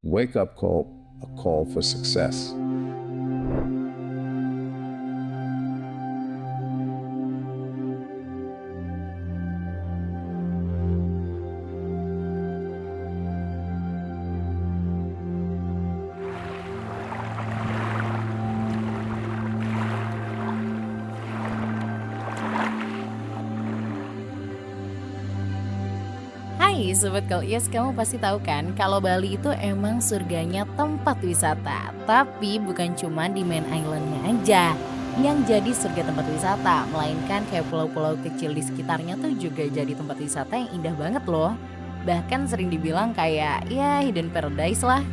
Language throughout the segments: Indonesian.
wake-up call, a call for success. Hai Sobat Kalias, kamu pasti tahu kan kalau Bali itu emang surganya tempat wisata. Tapi bukan cuma di main islandnya aja yang jadi surga tempat wisata, melainkan kayak pulau-pulau kecil di sekitarnya tuh juga jadi tempat wisata yang indah banget loh. Bahkan sering dibilang kayak ya hidden paradise lah.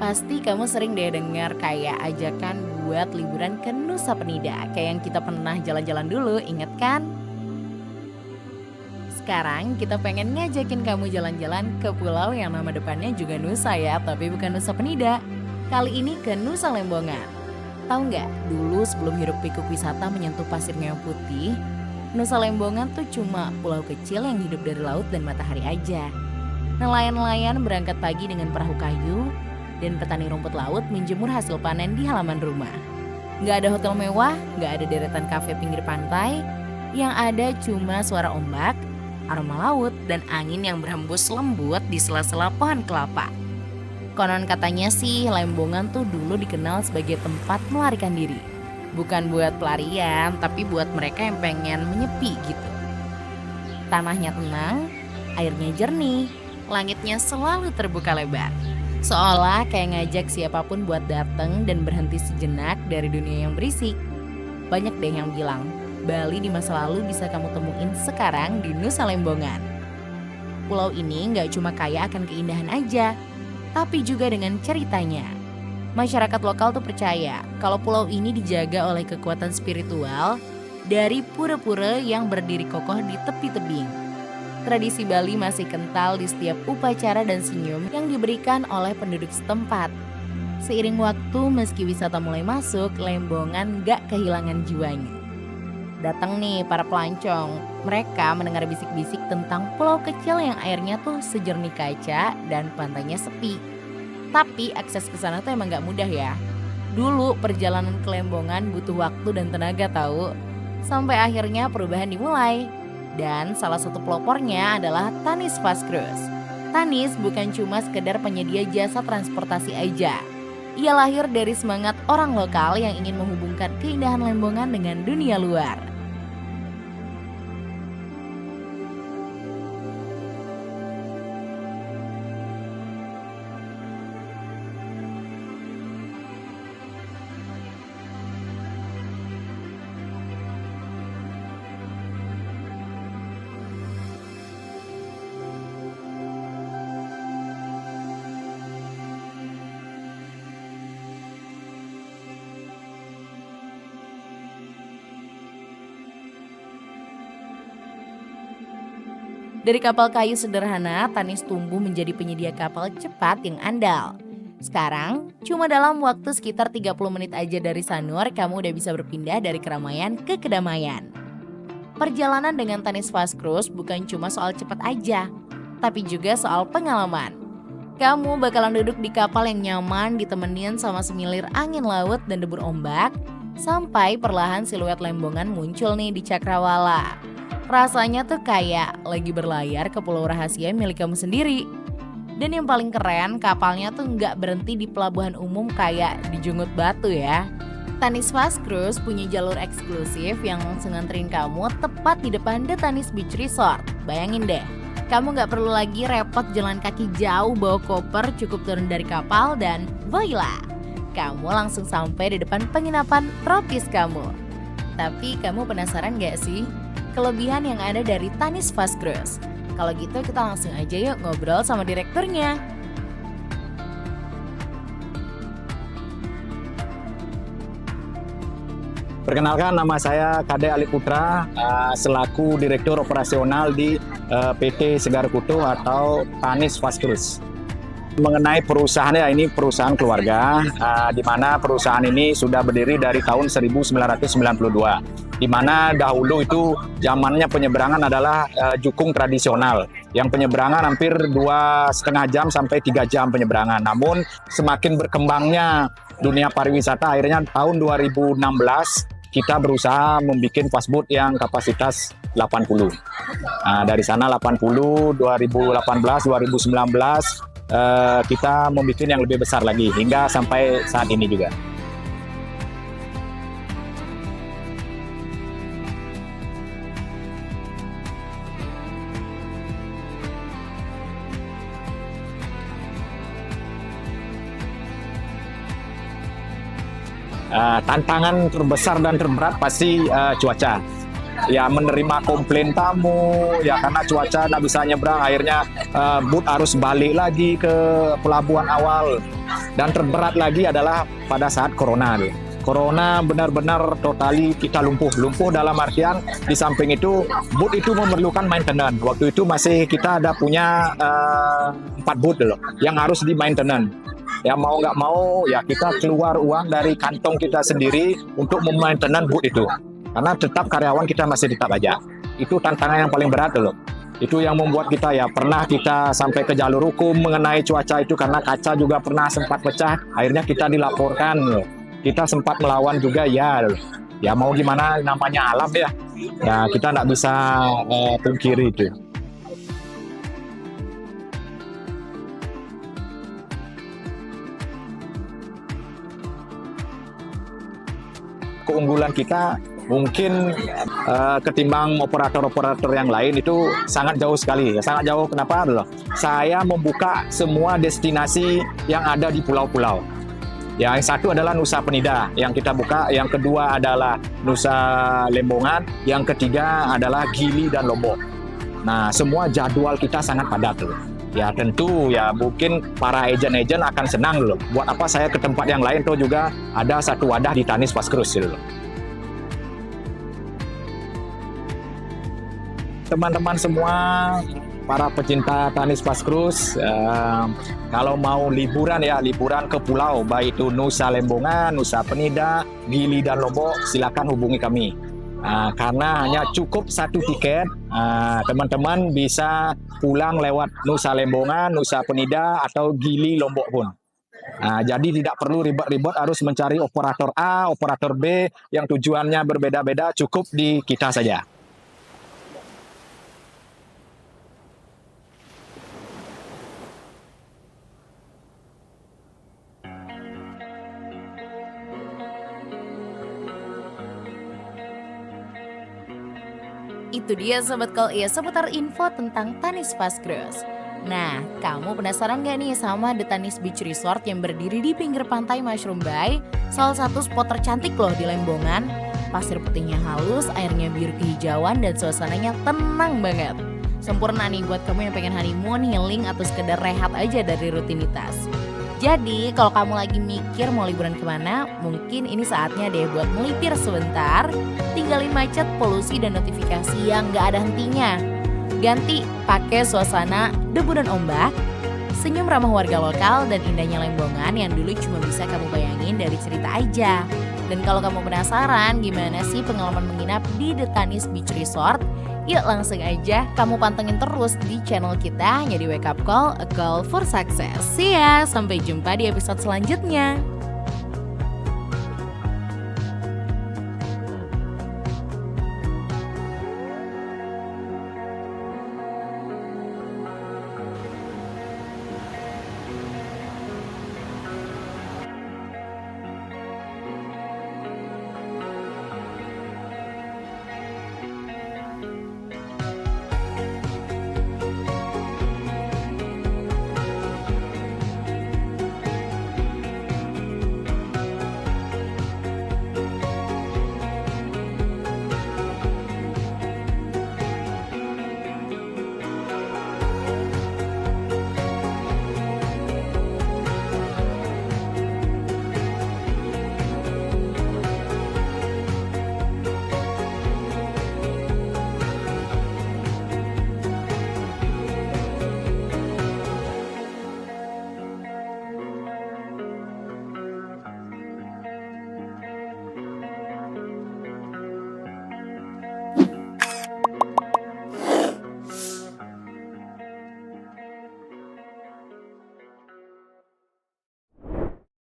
Pasti kamu sering deh dengar kayak ajakan buat liburan ke Nusa Penida, kayak yang kita pernah jalan-jalan dulu, inget kan? Sekarang kita pengen ngajakin kamu jalan-jalan ke pulau yang nama depannya juga Nusa ya, tapi bukan Nusa Penida. Kali ini ke Nusa Lembongan. Tahu nggak, dulu sebelum hiruk pikuk wisata menyentuh pasirnya yang putih, Nusa Lembongan tuh cuma pulau kecil yang hidup dari laut dan matahari aja. Nelayan-nelayan berangkat pagi dengan perahu kayu, dan petani rumput laut menjemur hasil panen di halaman rumah. Nggak ada hotel mewah, nggak ada deretan kafe pinggir pantai, yang ada cuma suara ombak, aroma laut, dan angin yang berhembus lembut di sela-sela pohon kelapa. Konon katanya sih Lembongan tuh dulu dikenal sebagai tempat melarikan diri. Bukan buat pelarian, tapi buat mereka yang pengen menyepi gitu. Tanahnya tenang, airnya jernih, langitnya selalu terbuka lebar. Seolah kayak ngajak siapapun buat datang dan berhenti sejenak dari dunia yang berisik. Banyak deh yang bilang, Bali di masa lalu bisa kamu temuin sekarang di Nusa Lembongan. Pulau ini nggak cuma kaya akan keindahan aja, tapi juga dengan ceritanya. Masyarakat lokal tuh percaya kalau pulau ini dijaga oleh kekuatan spiritual dari pura-pura yang berdiri kokoh di tepi tebing. Tradisi Bali masih kental di setiap upacara dan senyum yang diberikan oleh penduduk setempat. Seiring waktu meski wisata mulai masuk, Lembongan nggak kehilangan jiwanya. Datang nih para pelancong, mereka mendengar bisik-bisik tentang pulau kecil yang airnya tuh sejernih kaca dan pantainya sepi. Tapi akses ke sana tuh emang gak mudah ya. Dulu perjalanan ke Lembongan butuh waktu dan tenaga tahu. Sampai akhirnya perubahan dimulai. Dan salah satu pelopornya adalah Tanis Fast Cruise. Tanis bukan cuma sekedar penyedia jasa transportasi aja. Ia lahir dari semangat orang lokal yang ingin menghubungkan keindahan Lembongan dengan dunia luar. Dari kapal kayu sederhana, Tanis tumbuh menjadi penyedia kapal cepat yang andal. Sekarang, cuma dalam waktu sekitar 30 menit aja dari Sanur, kamu udah bisa berpindah dari keramaian ke kedamaian. Perjalanan dengan Tanis Fast Cruise bukan cuma soal cepat aja, tapi juga soal pengalaman. Kamu bakalan duduk di kapal yang nyaman ditemenin sama semilir angin laut dan debur ombak, sampai perlahan siluet Lembongan muncul nih di cakrawala. Rasanya tuh kayak lagi berlayar ke pulau rahasia milik kamu sendiri. Dan yang paling keren, kapalnya tuh nggak berhenti di pelabuhan umum kayak di Jungut Batu ya. Tanis Fast Cruise punya jalur eksklusif yang langsung nganterin kamu tepat di depan The Tanis Beach Resort. Bayangin deh, kamu nggak perlu lagi repot jalan kaki jauh bawa koper, cukup turun dari kapal dan voila, kamu langsung sampai di depan penginapan tropis kamu. Tapi kamu penasaran gak sih kelebihan yang ada dari Tanis Fast Cruise? Kalau gitu kita langsung aja yuk ngobrol sama direkturnya. Perkenalkan, nama saya Kade Ali Putra, selaku Direktur Operasional di PT Segar Kuto atau Tanis Fast Cruise. Mengenai perusahaannya, ini perusahaan keluarga, di mana perusahaan ini sudah berdiri dari tahun 1992. Di mana dahulu itu zamannya penyeberangan adalah jukung tradisional, yang penyeberangan hampir 2,5 jam sampai 3 jam penyeberangan. Namun semakin berkembangnya dunia pariwisata, akhirnya tahun 2016 kita berusaha membuat fastboat yang kapasitas 80. Dari sana 80, 2018, 2019 kita membuat yang lebih besar lagi hingga sampai saat ini juga. Tantangan terbesar dan terberat pasti cuaca. Ya, menerima komplain tamu, ya karena cuaca nggak bisa nyebrang, akhirnya boot harus balik lagi ke pelabuhan awal. Dan terberat lagi adalah pada saat corona. Corona benar-benar totali kita lumpuh dalam artian di samping itu boot itu memerlukan maintenance. Waktu itu masih kita ada punya 4 boot loh yang harus di maintenance. Ya mau nggak mau ya kita keluar uang dari kantong kita sendiri untuk memaintenan boot itu. Karena tetap karyawan kita masih tetap aja. Itu tantangan yang paling berat loh. Itu yang membuat kita ya pernah kita sampai ke jalur hukum mengenai cuaca itu karena kaca juga pernah sempat pecah. Akhirnya kita dilaporkan loh. Kita sempat melawan juga ya. Ya mau gimana namanya alam ya. Ya kita nggak bisa pungkiri itu. Keunggulan kita mungkin ketimbang operator-operator yang lain itu sangat jauh sekali. Sangat jauh kenapa? Saya membuka semua destinasi yang ada di pulau-pulau. Ya, yang satu adalah Nusa Penida yang kita buka, yang kedua adalah Nusa Lembongan, yang ketiga adalah Gili dan Lombok. Nah, semua jadwal kita sangat padat loh. Ya tentu ya mungkin para agen-agen akan senang loh. Buat apa saya ke tempat yang lain tuh juga ada satu wadah di Tanis Fast Cruise loh. Teman-teman semua, para pecinta Tanis Fast Cruise, kalau mau liburan ke pulau, baik itu Nusa Lembongan, Nusa Penida, Gili dan Lombok, silakan hubungi kami. Karena hanya cukup 1 tiket, teman-teman bisa pulang lewat Nusa Lembongan, Nusa Penida, atau Gili Lombok pun. Jadi tidak perlu ribet-ribet harus mencari operator A, operator B yang tujuannya berbeda-beda, cukup di kita saja. Itu dia Sobat Call ya seputar info tentang Tanis Fast Cruise. Nah, kamu penasaran gak nih sama The Tanis Beach Resort yang berdiri di pinggir pantai Mushroom Bay? Salah satu spot tercantik loh di Lembongan. Pasir putihnya halus, airnya biru kehijauan, dan suasananya tenang banget. Sempurna nih buat kamu yang pengen honeymoon, healing, atau sekedar rehat aja dari rutinitas. Jadi kalau kamu lagi mikir mau liburan kemana, mungkin ini saatnya deh buat melipir sebentar, tinggalin macet, polusi, dan notifikasi yang gak ada hentinya. Ganti pakai suasana debu dan ombak, senyum ramah warga lokal, dan indahnya Lembongan yang dulu cuma bisa kamu bayangin dari cerita aja. Dan kalau kamu penasaran gimana sih pengalaman menginap di The Tanis Beach Resort, yuk langsung aja kamu pantengin terus di channel kita hanya di Wake Up Call, A Call for Success. See ya, sampai jumpa di episode selanjutnya.